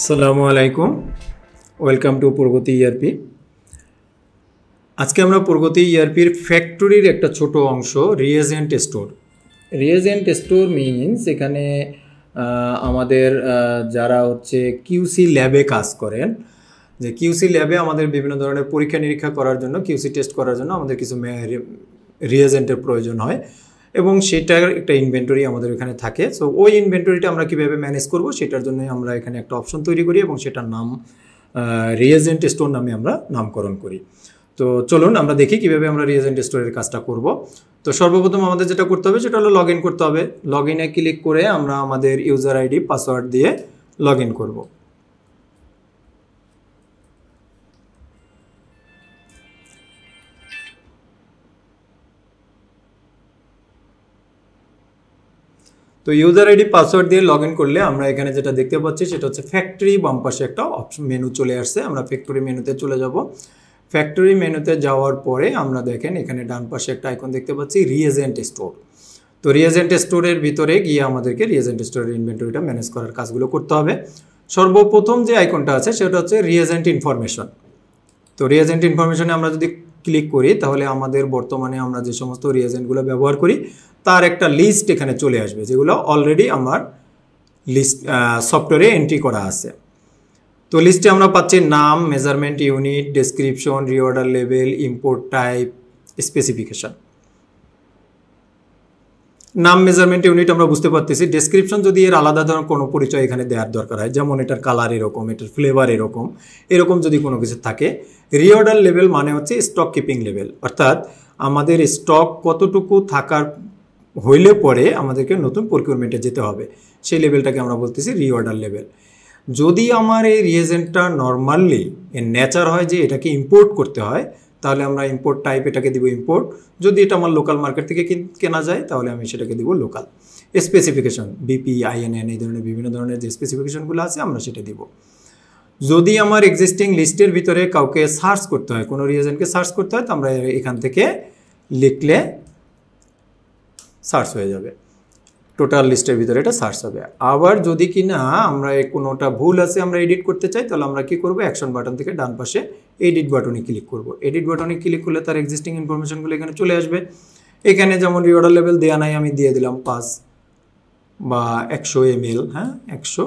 আসসালামু আলাইকুম, welcome to Pragati ERP. আজকে আমরা প্রগতি ইআরপির ফ্যাক্টরির একটা ছোট অংশ reagent store. Reagent store means এখানে আমাদের যারা হচ্ছে কিউসি ল্যাবে কাজ করেন, যে কিউসি ল্যাবে আমাদের বিভিন্ন ধরনের পরীক্ষা নিরীক্ষা করার জন্য, কিউসি টেস্ট করার জন্য আমাদের কিছু রিএজেন্টের প্রয়োজন হয় এবং সেটার একটা ইনভেন্টরি আমাদের এখানে থাকে। সো ওই ইনভেন্টরিটা আমরা কীভাবে ম্যানেজ করব সেটার জন্য আমরা এখানে একটা অপশন তৈরি করি এবং সেটার নাম রিএজেন্ট স্টোর নামে আমরা নামকরণ করি। তো চলুন আমরা দেখি কীভাবে আমরা রিএজেন্ট স্টোরের কাজটা করব। তো সর্বপ্রথম আমাদের যেটা করতে হবে সেটা হলো লগ ইন করতে হবে। লগ ইনে ক্লিক করে আমরা আমাদের ইউজার আইডি পাসওয়ার্ড দিয়ে লগ ইন করবো। তো ইউজার আইডি পাসওয়ার্ড দিয়ে লগ ইন করলে আমরা এখানে যেটা দেখতে পাচ্ছি সেটা হচ্ছে ফ্যাক্টরি। বাম পাশে একটা অপশন মেনু চলে আসছে, আমরা ফ্যাক্টরি মেনুতে চলে যাব। ফ্যাক্টরি মেনুতে যাওয়ার পরে আমরা দেখেন এখানে ডান পাশে একটা আইকন দেখতে পাচ্ছি রিএজেন্ট স্টোর। তো রিএজেন্ট স্টোরের ভিতরে গিয়ে আমাদেরকে রিএজেন্ট স্টোরের ইনভেন্টরিটা ম্যানেজ করার কাজগুলো করতে হবে। সর্বপ্রথম যে আইকনটা আছে সেটা হচ্ছে রিএজেন্ট ইনফরমেশন। তো রিএজেন্ট ইনফরমেশনে আমরা যদি ক্লিক করি তাহলে আমাদের বর্তমানে আমরা যে সমস্ত রিএজেন্টগুলো ব্যবহার করি তার একটা লিস্ট এখানে চলে আসবে, যেগুলো অলরেডি আমার লিস্ট সফটওয়্যারে এন্ট্রি করা আছে। তো লিস্টে আমরা পাচ্ছি নাম, measurement unit, description, reorder level, import type, specification. নাম, মেজারমেন্ট ইউনিট আমরা বুঝতে পারতেছি। ডেসক্রিপশন যদি এর আলাদা ধরনের কোনো পরিচয় এখানে দেওয়ার দরকার হয়, যেমন এটার কালার এরকম, এটার ফ্লেভার এরকম যদি কোনো কিছু থাকে। রিঅর্ডার লেভেল মানে হচ্ছে স্টক কিপিং লেভেল, অর্থাৎ আমাদের স্টক কতটুকু থাকার হইলে পরে আমাদেরকে নতুন প্রকিউরমেন্টে যেতে হবে, সেই লেভেলটাকে আমরা বলতেছি রিঅর্ডার লেভেল। যদি আমার এই রিএজেন্টটা নর্মালি এর নেচার হয় যে এটাকে ইম্পোর্ট করতে হয়, তাহলে আমরা ইম্পোর্ট টাইপ এটাকে দিব ইম্পোর্ট। যদি এটা আমার লোকাল মার্কেট থেকে কেনা যায় তাহলে আমি সেটাকে দিব লোকাল। স্পেসিফিকেশন বিপি, আইএনএন, এই ধরনের বিভিন্ন ধরনের যে স্পেসিফিকেশনগুলো আছে আমরা সেটা দিব। যদি আমার এক্সিস্টিং লিস্টের ভিতরে কাউকে সার্চ করতে হয়, কোনো রিএজেন্টকে সার্চ করতে হয়, তো আমরা এখান থেকে লিখলে সার্চ হয়ে যাবে, টোটাল লিস্টের ভিতরে এটা সার্চ হবে। আবার যদি কি না আমরা কোনোটা ভুল আছে আমরা এডিট করতে চাই, তাহলে আমরা কি করব, অ্যাকশন বাটন থেকে ডান পাশে এডিট বাটনে ক্লিক করব। এডিট বাটনে ক্লিক করলে তার এক্সিস্টিং ইনফরমেশনগুলো এখানে চলে আসবে। এখানে যেমন রিঅর্ডার লেভেল দেওয়া নাই, আমি দিয়ে দিলাম 5 বা 100 ml, হ্যাঁ 100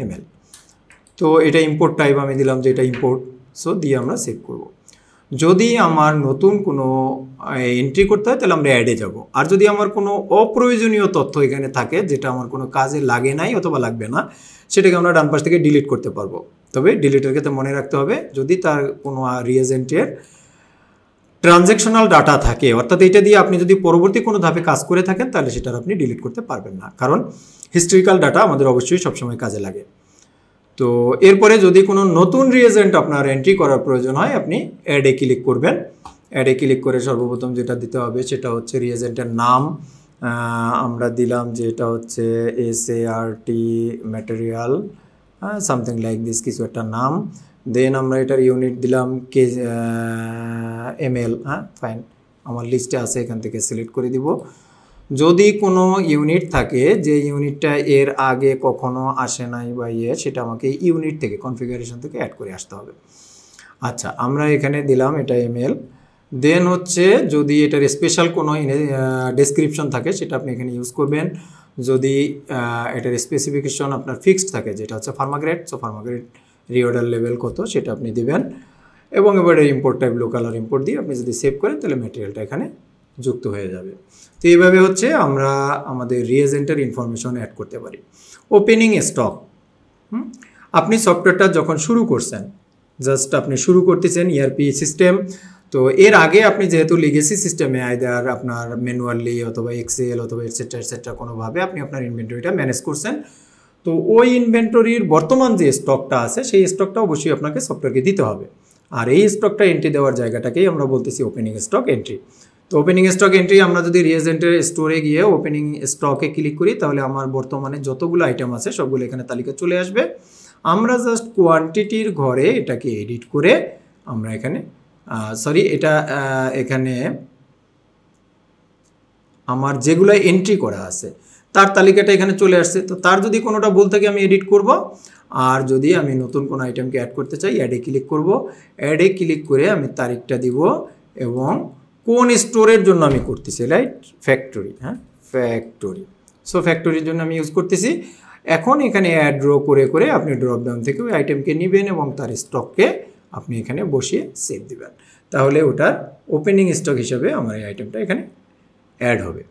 ml। তো এটা ইম্পোর্ট টাইপ আমি দিলাম যে এটা ইম্পোর্ট, সো দিয়ে আমরা সেভ করব। যদি আমার নতুন কোনো এন্ট্রি করতে হয় তাহলে আমরা অ্যাডে যাব। আর যদি আমার কোনো অপ্রয়োজনীয় তথ্য এখানে থাকে যেটা আমার কোনো কাজে লাগে নাই অথবা লাগবে না, সেটাকে আমরা ডান পাশ থেকে ডিলিট করতে পারবো। তবে ডিলিটের ক্ষেত্রে মনে রাখতে হবে, যদি তার কোনো রিএজেন্টের ট্রানজ্যাকশনাল ডাটা থাকে, অর্থাৎ এটা দিয়ে আপনি যদি পরবর্তী কোনো ধাপে কাজ করে থাকেন তাহলে সেটার আপনি ডিলিট করতে পারবেন না, কারণ হিস্ট্রিক্যাল ডাটা আমাদের অবশ্যই সবসময় কাজে লাগে। তো এরপরে যদি কোনো নতুন রিএজেন্ট আপনার এন্ট্রি করার প্রয়োজন হয়, আপনি অ্যাডে ক্লিক করবেন। অ্যাডে ক্লিক করে সর্বপ্রথম যেটা দিতে হবে সেটা হচ্ছে রিএজেন্টের নাম। আমরা দিলাম যে এটা হচ্ছে SART material, something like this, কিছু একটা নাম। দেন আমরা এটার ইউনিট দিলাম ml, হ্যাঁ ফাইন, আমার লিস্টে আছে, এখান থেকে সিলেক্ট করে দিব। যদি কোনো ইউনিট থাকে যে ইউনিটটা এর আগে কখনো আসে নাই বা সেটা আমাকে ইউনিট থেকে, কনফিগারেশন থেকে অ্যাড করে আসতে হবে। আচ্ছা, আমরা এখানে দিলাম এটা ml। দেন হচ্ছে যদি এটার স্পেশাল কোনো ডেসক্রিপশন থাকে সেটা আপনি এখানে ইউজ করবেন। যদি এটার স্পেসিফিকেশন আপনার ফিক্সড থাকে, যেটা হচ্ছে ফার্মাগ্রেড, সো ফার্মাগ্রেড রিঅর্ডার লেভেল কত সেটা আপনি দিবেন। এবং এবারে ইম্পোর্ট টাইপ লোকাল আর ইম্পোর্ট দিয়ে আপনি যদি সেভ করেন তাহলে ম্যাটেরিয়ালটা এখানে যুক্ত হয়ে যাবে। তো এইভাবে হচ্ছে আমরা আমাদের রিএজেন্টের ইনফরমেশন অ্যাড করতে পারি। ওপেনিং স্টক, আপনি সফটওয়্যারটা যখন শুরু করছেন, জাস্ট আপনি শুরু করতেছেন ইআরপি সিস্টেম, তো এর আগে আপনি যেহেতু লিগেসি সিস্টেমে আইদার আপনার ম্যানুয়ালি অথবা এক্সেল অথবা এটসেট্রা কোনোভাবে আপনি আপনার ইনভেন্টরিটা ম্যানেজ করছেন, তো ওই ইনভেন্টরির বর্তমান যে স্টকটা আছে সেই স্টকটা অবশ্যই আপনাকে সফটওয়্যারকে দিতে হবে। আর এই স্টকটা এন্ট্রি দেওয়ার জায়গাটাকেই আমরা বলতেছি ওপেনিং স্টক এন্ট্রি। তো ওপেনিং স্টক এন্ট্রি আমরা যদি রিএজেন্টের স্টোরে গিয়ে ওপেনিং স্টকে ক্লিক করি তাহলে আমার বর্তমানে যতগুলো আইটেম আছে সবগুলো এখানে তালিকা চলে আসবে। আমরা জাস্ট কোয়ান্টিটির ঘরে এটাকে এডিট করে আমরা এখানে এখানে আমার যেগুলো এন্ট্রি করা আছে তার তালিকাটা এখানে চলে আসছে। তো তার যদি কোনোটা ভুল থাকে আমি এডিট করব, আর যদি আমি নতুন কোনো আইটেমকে অ্যাড করতে চাই অ্যাডে ক্লিক করব, অ্যাডে ক্লিক করে আমি তারিখটা দিব এবং কোন স্টোরের জন্য আমি করতেছি, রাইট, ফ্যাক্টরি, হ্যাঁ ফ্যাক্টরি। সো ফ্যাক্টরির জন্য আমি ইউজ করতেছি। এখন এখানে অ্যাড ড্র করে করে আপনি ড্রপ ডাউন থেকে ওই আইটেমকে নেবেন এবং তার স্টককে আপনি এখানে বসিয়ে সেভ দিবেন, তাহলে ওটার ওপেনিং স্টক হিসাবে আমার এই আইটেমটা এখানে অ্যাড হবে।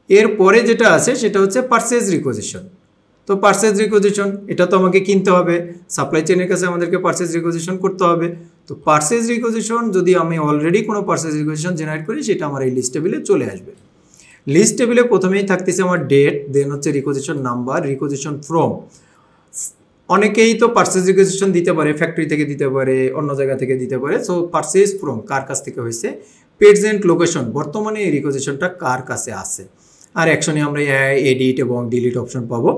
এরপরে যেটা আছে সেটা হচ্ছে পারচেজ রিকোজিশন। তো পারচেজ রিকোজিশন এটা তো আমাকে কিনতে হবে, সাপ্লাই চেনের কাছে আমাদেরকে পারচেজ রিকোজিশন করতে হবে। তো পারচেজ রিকোজিশন যদি আমি অলরেডি কোনো পারচেজ রিকোজিশন জেনারেট করি সেটা আমার এই লিস্ট টেবিলে চলে আসবে। লিস্ট টেবিলে প্রথমেই থাকতেছে আমার ডেট, দেন হচ্ছে রিকোজিশন নাম্বার, রিকোজিশন ফ্রম। অনেকেই তো পারচেজ রিকোজিশন দিতে পারে, ফ্যাক্টরি থেকে দিতে পারে, অন্য জায়গা থেকে দিতে পারে। সো পারচেজ ফ্রম কার কাছ থেকে হয়েছে, প্রেজেন্ট লোকেশন বর্তমানে এই রিকোজিশনটা কার কাছে আছে। আর অ্যাকশনে আমরা এডিট এবং ডিলিট অপশন পাবো।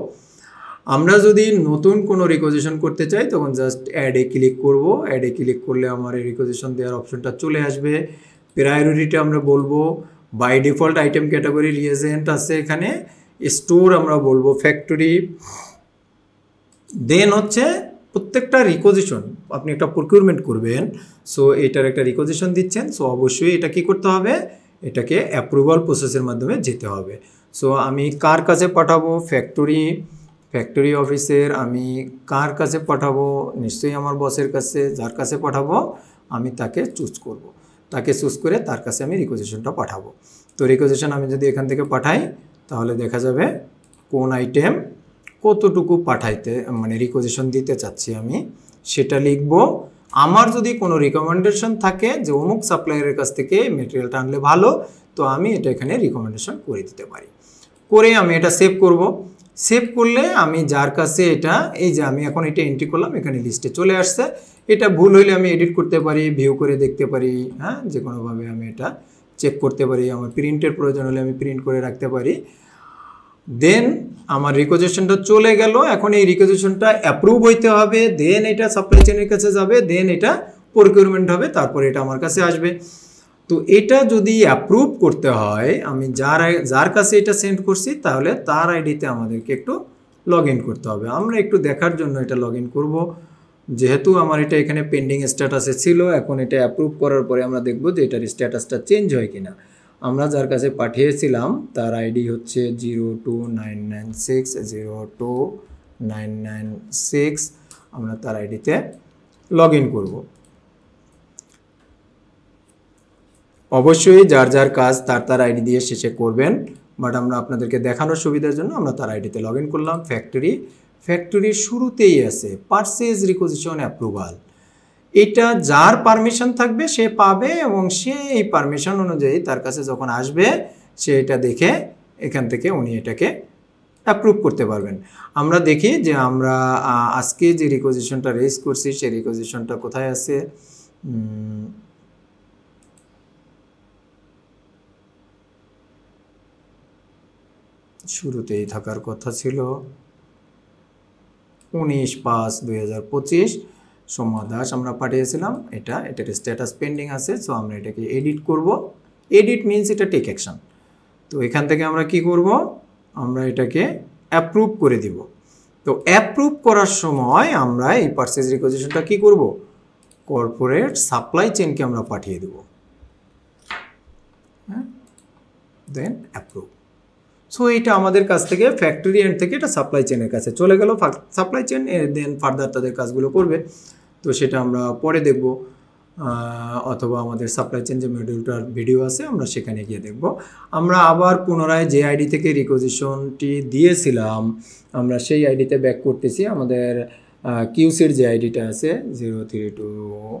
আমরা যদি নতুন কোনো রিকোজিশন করতে চাই তখন জাস্ট অ্যাডে ক্লিক করব, অ্যাডে ক্লিক করলে আমার এই রিকোজিশন দেওয়ার অপশনটা চলে আসবে। প্রায়োরিটি আমরা বলবো, by default item category reagent আছে এখানে, স্টোর আমরা বলবো ফ্যাক্টরি। দেন হচ্ছে প্রত্যেকটা রিকোজিশন আপনি একটা প্রকিউরমেন্ট করবেন, সো এটার একটা রিকোজিশন দিচ্ছেন, সো অবশ্যই এটা কি করতে হবে, এটাকে অ্যাপ্রুভাল প্রসেসের মাধ্যমে যেতে হবে। সো আমি কার কাছে পাঠাবো, ফ্যাক্টরি অফিসের আমি কার কাছে পাঠাবো, নিশ্চয়ই আমার বসের কাছে, যার কাছে পাঠাবো আমি তাকে চুজ করব, তাকে চুজ করে তার কাছে আমি রিকোজিশনটা পাঠাবো। তো রিকোজিশন আমি যদি এখান থেকে পাঠাই তাহলে দেখা যাবে কোন আইটেম কতটুকু পাঠাইতে মানে রিকোজিশন দিতে চাচ্ছি আমি সেটা লিখব। আমার যদি কোনো রিকমেন্ডেশন থাকে যে অমুক সাপ্লায়ারের কাছ থেকে মেটেরিয়ালটা আনলে ভালো, তো আমি এটা এখানে রিকমেন্ডেশন করে দিতে পারি। করে আমি এটা সেভ করব। সেভ করলে আমি যার কাছে এটা, এই যে আমি এখন এটা এন্ট্রি করলাম, এখানে লিস্টে চলে আসছে। এটা ভুল হইলে আমি এডিট করতে পারি, ভিউ করে দেখতে পারি, হ্যাঁ যে কোনোভাবে আমি এটা চেক করতে পারি। আমার প্রিন্টের প্রয়োজন হলে আমি প্রিন্ট করে রাখতে পারি। দেন আমার রিকোজিশনটা চলে গেল। এখন এই রিকোজিশনটা অ্যাপ্রুভ হইতে হবে, দেন এটা সাপ্লাই চেনের কাছে যাবে, দেন এটা প্রকিউরমেন্ট হবে, তারপর এটা আমার কাছে আসবে। তো এটা যদি অ্যাপ্রুভ করতে হয়, আমি যার কাছে এটা সেন্ড করছি তাহলে তার আইডিতে আমাদেরকে একটু লগ ইন করতে হবে। আমরা একটু দেখার জন্য এটা লগ ইন করবো, যেহেতু আমার এটা এখানে পেন্ডিং স্ট্যাটাসে ছিল। এখন এটা অ্যাপ্রুভ করার পরে আমরা দেখব যে এটার স্ট্যাটাসটা চেঞ্জ হয় কিনা। আমরা যার কাছে পাঠিয়েছিলাম তার আইডি হচ্ছে 02996 আমরা তার আইডিতে লগ ইন করবো। অবশ্যই যার যার কাজ তার আইডি দিয়ে শেষে করবেন, বাট আমরা আপনাদেরকে দেখানোর সুবিধার জন্য আমরা তার আইডিতে লগ ইন করলাম। ফ্যাক্টরির শুরুতেই আছে পারচেজ রিকোজিশন অ্যাপ্রুভাল। এটা যার পারমিশন থাকবে সে পাবে এবং সে এই পারমিশন অনুযায়ী তার কাছে যখন আসবে সে এটা দেখে এখান থেকে উনি এটাকে অ্যাপ্রুভ করতে পারবেন। আমরা দেখি যে আমরা আজকে যে রিকোজিশনটা রেজ করছি সেই রিকোজিশনটা কোথায় আছে। শুরুতেই থাকার কথা ছিল 19/5/2025 সোমা দাস আমরা পাঠিয়েছিলাম। এটার স্ট্যাটাস পেন্ডিং আছে। সো আমরা এটাকে এডিট করব। এডিট মিনস এটা টেক অ্যাকশন। তো এখান থেকে আমরা কি করব, আমরা এটাকে অ্যাপ্রুভ করে দিব। তো অ্যাপ্রুভ করার সময় আমরা এই পারচেজ রিকোজিশনটা কি করব, কর্পোরেট সাপ্লাই চেনকে আমরা পাঠিয়ে দেব, হ্যাঁ, দেন অ্যাপ্রুভ। সো এটা আমাদের কাছ থেকে ফ্যাক্টরি এন্ড থেকে এটা সাপ্লাই চেনের কাছে চলে গেল। সাপ্লাই চেন দেন ফার্দার তাদের কাজগুলো করবে। তো সেটা আমরা পরে দেখব, অথবা আমাদের সাপ্লাই চেন যে মডিউলটার ভিডিও আছে আমরা সেখানে গিয়ে দেখব। আমরা আবার পুনরায় যে আইডি থেকে রিকোজিশনটি দিয়েছিলাম আমরা সেই আইডিতে ব্যাক করতেছি। আমাদের কিউসির যে আইডিটা আছে 032,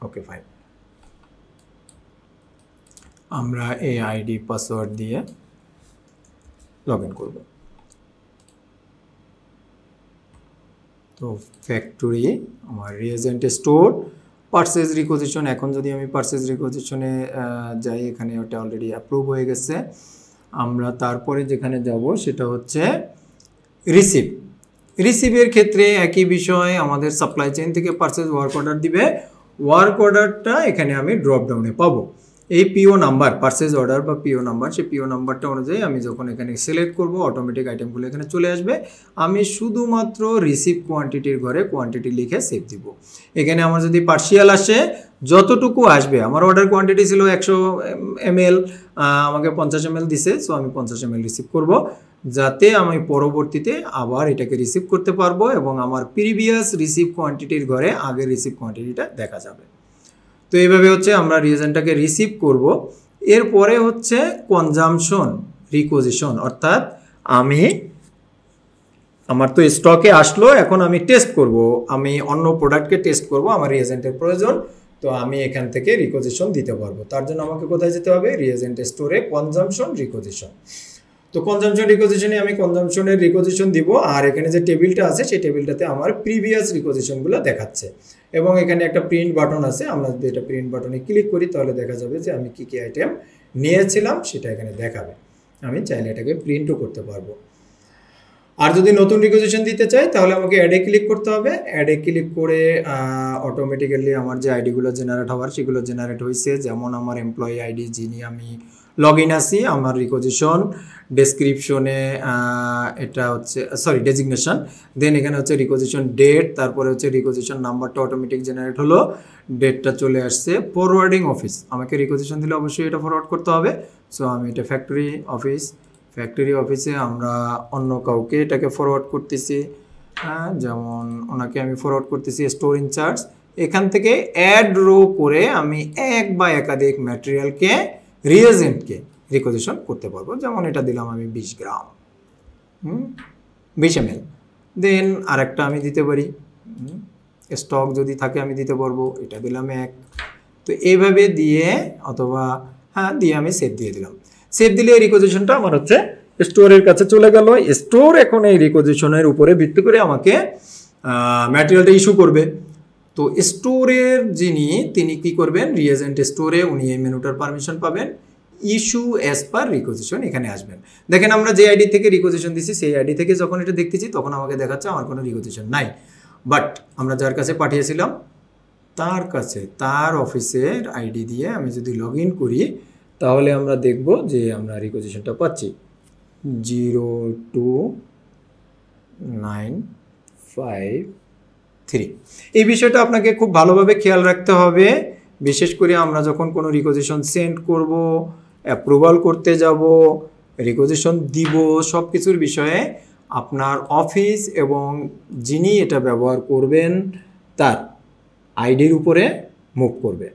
ওকে ফাইন, আমরা এই আইডি পাসওয়ার্ড দিয়ে লগ ইন করব। তো ফ্যাক্টরি আমার রিয়েজেন্ট স্টোর পারচেজ রিকোজিশন। এখন যদি আমি পারচেজ রিকোজিশনে যাই, এখানে ওটা অলরেডি অ্যাপ্রুভ হয়ে গেছে। আমরা তারপরে যেখানে যাব সেটা হচ্ছে রিসিভের ক্ষেত্রে একই বিষয়, আমাদের সাপ্লাই চেইন থেকে পারচেজ ওয়ার্ক অর্ডার দিবে। ওয়ার্ক অর্ডারটা এখানে আমি ড্রপ ডাউনে পাবো। এই পিও নাম্বার পারচেজ অর্ডার বা পিও নাম্বার, সেই পিও নাম্বারটা অনুযায়ী আমি যখন এখানে সিলেক্ট করব অটোমেটিক আইটেমগুলো এখানে চলে আসবে। আমি শুধুমাত্র রিসিভ কোয়ান্টিটির ঘরে কোয়ান্টিটি লিখে সেভ দিব। এখানে আমার যদি পার্সিয়াল আসে, যতটুকু আসবে, আমার অর্ডার কোয়ান্টিটি ছিল 100 ml, আমাকে 50 ml দিছে, সো আমি 50 ml রিসিভ করব, যাতে আমি পরবর্তীতে আবার এটাকে রিসিভ করতে পারবো এবং আমার প্রিভিয়াস রিসিভ কোয়ান্টিটির ঘরে আগের রিসিভ কোয়ান্টিটিটা দেখা যাবে। তো এইভাবে হচ্ছে আমরা রিয়েজেন্টটাকে রিসিভ করব। এরপরে হচ্ছে কনজামশন রিকোজিশন, অর্থাৎ আমার তো স্টকে আসলো, এখন আমি টেস্ট করব, আমি অন্য প্রোডাক্টকে টেস্ট করব, আমার রিয়েজেন্টের প্রয়োজন, তো আমি এখান থেকে রিকোজিশন দিতে পারবো। তার জন্য আমাকে কোথায় যেতে হবে? রিয়েজেন্ট স্টোরে কনজামশন রিকোজিশন। তো কনজামশন রিকোজিশনে আমি কনজামশনের রিকোজিশন দিব, আর এখানে যে টেবিলটা আছে সেই টেবিলটাতে আমার প্রিভিয়াস রিকোজিশনগুলো দেখাচ্ছে, এবং এখানে একটা প্রিন্ট বাটন আছে। আমরা যদি এটা প্রিন্ট বাটনে ক্লিক করি তাহলে দেখা যাবে যে আমি কী কী আইটেম নিয়েছিলাম সেটা এখানে দেখাবে। আমি চাইলে এটাকে প্রিন্টও করতে পারবো। আর যদি নতুন রিকোজিশন দিতে চাই তাহলে আমাকে অ্যাডে ক্লিক করতে হবে। অ্যাডে ক্লিক করে অটোমেটিক্যালি আমার যে আইডিগুলো জেনারেট হওয়ার সেগুলো জেনারেট হয়েছে। যেমন আমার এমপ্লয়ি আইডি, যিনি আমি লগ ইন আছি, আমার রিকোজিশন ডেসক্রিপশনে এটা হচ্ছে ডেজিগনেশন, দেন এখানে হচ্ছে রিকোজিশন ডেট, তারপরে হচ্ছে রিকোজিশন নাম্বারটা অটোমেটিক জেনারেট হলো, ডেটটা চলে আসছে। ফরওয়ার্ডিং অফিস, আমাকে রিকোজিশন দিলে অবশ্যই এটা ফরওয়ার্ড করতে হবে। সো আমি এটা ফ্যাক্টরি অফিসে আমরা অন্য কাউকে এটাকে ফরওয়ার্ড করতেছি, যেমন ওনাকে আমি ফরওয়ার্ড করতেছি স্টোর ইনচার্জ। এখান থেকে অ্যাড রো করে আমি এক বা একাধিক ম্যাটেরিয়ালকে রিয়েজেন্টকে রিকোজিশন করতে পারবো। যেমন এটা দিলাম আমি 20 গ্রাম, 20 ml। দেন আরেকটা আমি দিতে পারি, স্টক যদি থাকে আমি দিতে পারবো, এটা দিলাম 1। তো এইভাবে দিয়ে অথবা দিয়ে আমি সেভ দিয়ে দিলাম। সেভ দিলে এই রিকোজিশনটা আমার হচ্ছে স্টোরের কাছে চলে গেল। স্টোর এখন এই রিকোজিশনের উপরে ভিত্তি করে আমাকে ম্যাটেরিয়ালটা ইস্যু করবে। তো স্টোরের তিনি কি করবেন, রিয়েজেন্ট স্টোরে উনি এই মেনুটার পারমিশন পাবেন, ইস্যু অ্যাজ পার রিকোজিশন এখানে আসবেন। দেখেন আমরা যে আইডি থেকে রিকোজিশন দিছি সেই আইডি থেকে যখন এটা দেখতেছি তখন আমাকে দেখাচ্ছে আমার কোনো রিকোজিশন নাই, বাট আমরা যার কাছে পাঠিয়েছিলাম তার কাছে তার অফিসের আইডি দিয়ে আমি যদি লগ ইন করি তাহলে আমরা দেখব যে আমরা রিকোজিশনটা পাচ্ছি 02953। এই বিষয়টা আপনাকে খুব ভালোভাবে খেয়াল রাখতে হবে, বিশেষ করে আমরা যখন কোনো রিকোজিশন সেন্ড করব, অ্যাপ্রুভাল করতে যাব, রিকোজিশন দিব, সব কিছুর বিষয়ে আপনার অফিস এবং যিনি এটা ব্যবহার করবেন তার আইডির উপরে মুভ করবে।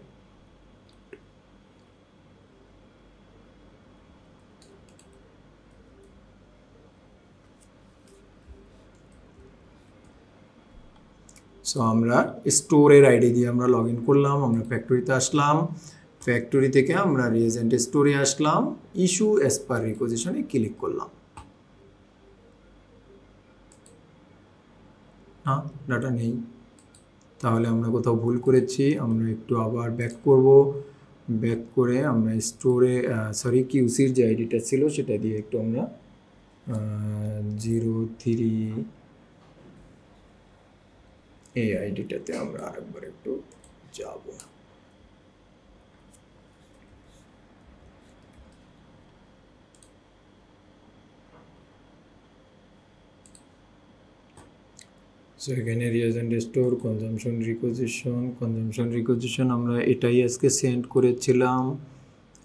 সো আমরা স্টোরের আইডি দিয়ে আমরা লগ ইন করলাম, আমরা ফ্যাক্টরিতে আসলাম, ফ্যাক্টরি থেকে আমরা রিয়েজেন্ট স্টোরে আসলাম, ইস্যু অ্যাজ পার রিকোজিশনে ক্লিক করলাম। ডাটা নেই, তাহলে আমরা কোথাও ভুল করেছি। আমরা একটু আবার ব্যাক করব, ব্যাক করে আমরা স্টোরে কিউসির যে আইডিটা ছিল সেটা দিয়ে একটু আমরা 03 এই আইডিটাতে আমরা আরেকবার একটু যাব। সো এখানে রিয়েজেন্ট স্টোর কনজামশন রিকোজিশন আমরা এটাই আজকে সেন্ড করেছিলাম,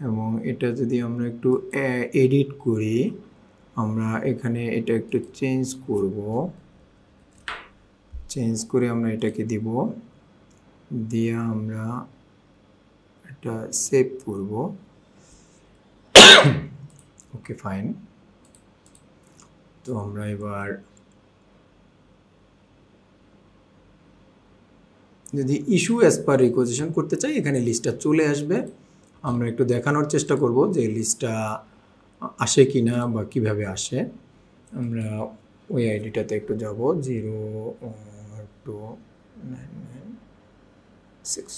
এবং এটা যদি আমরা একটু এডিট করি, আমরা এখানে এটা একটু চেঞ্জ করে আমরা এটাকে দিব, দিয়ে আমরা এটা সেভ করব। Okay fine. তো আমরা এবার যদি ইস্যু অ্যাজ পার রিকোজিশন করতে চাই এখানে লিস্টটা চলে আসবে। আমরা একটু দেখানোর চেষ্টা করব যে লিস্টটা আসে কি না বা কীভাবে আসে। আমরা ওই আইডিটাতে একটু যাব, 02996।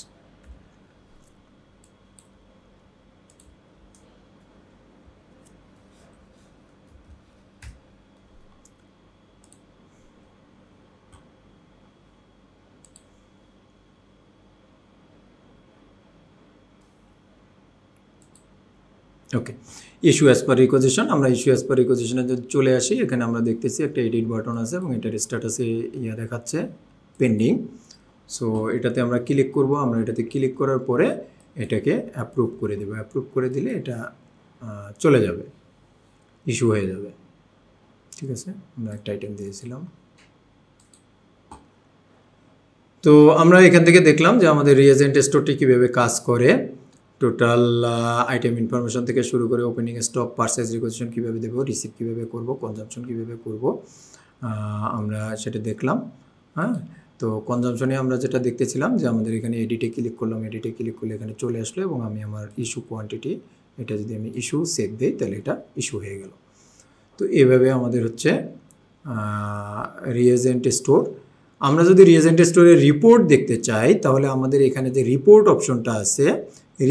ওকে, ইস্যু অ্যাজ পার রিকোয়েজিশন, আমরা ইস্যু অ্যাজ পার রিকোয়েজিশনে যদি চলে আসি, এখানে আমরা দেখতেছি একটা এডিট বাটন আছে এবং এটার স্ট্যাটাসে দেখাচ্ছে পেন্ডিং। সো এটাতে আমরা ক্লিক করব, আমরা এটাতে ক্লিক করার পরে এটাকে অ্যাপ্রুভ করে দেবো। অ্যাপ্রুভ করে দিলে এটা চলে যাবে, ইস্যু হয়ে যাবে। ঠিক আছে, আমরা একটা আইটেম দিয়েছিলাম। তো আমরা এখান থেকে দেখলাম যে আমাদের রিএজেন্ট স্টোরটি কীভাবে কাজ করে, টোটাল আইটেম ইনফরমেশন থেকে শুরু করে ওপেনিং স্টক, পারচেজ রিকোয়েজিশন কীভাবে দেবো, রিসিভ কীভাবে করব, কনজাম্পশন কীভাবে করব, আমরা সেটা দেখলাম। হ্যাঁ, তো কনজাম্পশনে আমরা যেটা দেখতেছিলাম যে আমাদের এখানে এডিটে ক্লিক করলাম, এডিটে ক্লিক করলে এখানে চলে আসলো এবং আমি আমার ইস্যু কোয়ান্টিটি, এটা যদি আমি ইস্যু সেট দিই তাহলে এটা ইস্যু হয়ে গেল। তো এভাবে আমাদের হচ্ছে রিএজেন্ট স্টোর। আমরা যদি রিএজেন্ট স্টোরের রিপোর্ট দেখতে চাই তাহলে আমাদের এখানে যে রিপোর্ট অপশনটা আছে,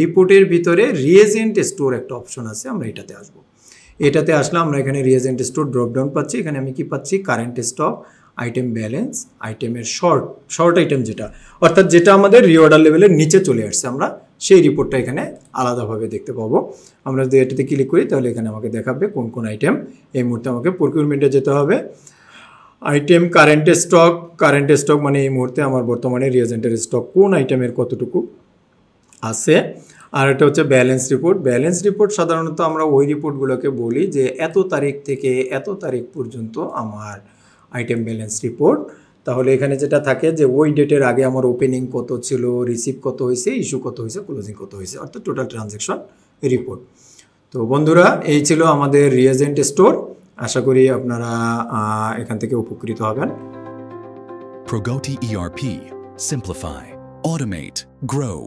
রিপোর্টের ভিতরে রিএজেন্ট স্টোর একটা অপশন আছে, আমরা এটাতে আসব। এটাতে আসলে আমরা এখানে রিএজেন্ট স্টোর ড্রপডাউন পাচ্ছি। এখানে আমি কি পাচ্ছি, কারেন্ট স্টক, আইটেম ব্যালেন্স, আইটেমের শর্ট আইটেম যেটা, অর্থাৎ যেটা আমাদের রিঅর্ডার লেভেলের নিচে চলে আসছে, আমরা সেই রিপোর্টটা এখানে আলাদাভাবে দেখতে পাবো। আমরা যদি এটাতে ক্লিক করি তাহলে এখানে আমাকে দেখাবে কোন কোন আইটেম এই মুহূর্তে আমাকে প্রকিউরমেন্টে যেতে হবে। আইটেম কারেন্ট স্টক মানে এই মুহূর্তে আমার বর্তমানে রিএজেন্টের স্টক কোন আইটেমের কতটুকু আছে। আর এটা হচ্ছে ব্যালেন্স রিপোর্ট। ব্যালেন্স রিপোর্ট সাধারণত আমরা ওই রিপোর্টগুলোকে বলি যে এত তারিখ থেকে এত তারিখ পর্যন্ত আমার আইটেম ব্যালেন্স রিপোর্ট। তাহলে এখানে যেটা থাকে যে ওই ডেটের আগে আমার ওপেনিং কত ছিল, রিসিভ কত হয়েছে, ইস্যু কত হয়েছে, ক্লোজিং কত হয়েছে, অর্থাৎ টোটাল ট্রানজ্যাকশন রিপোর্ট। তো বন্ধুরা, এই ছিল আমাদের রিএজেন্ট স্টোর। আশা করি আপনারা এখান থেকে উপকৃত হবেন। Progoti ERP. Simplify, automate, grow.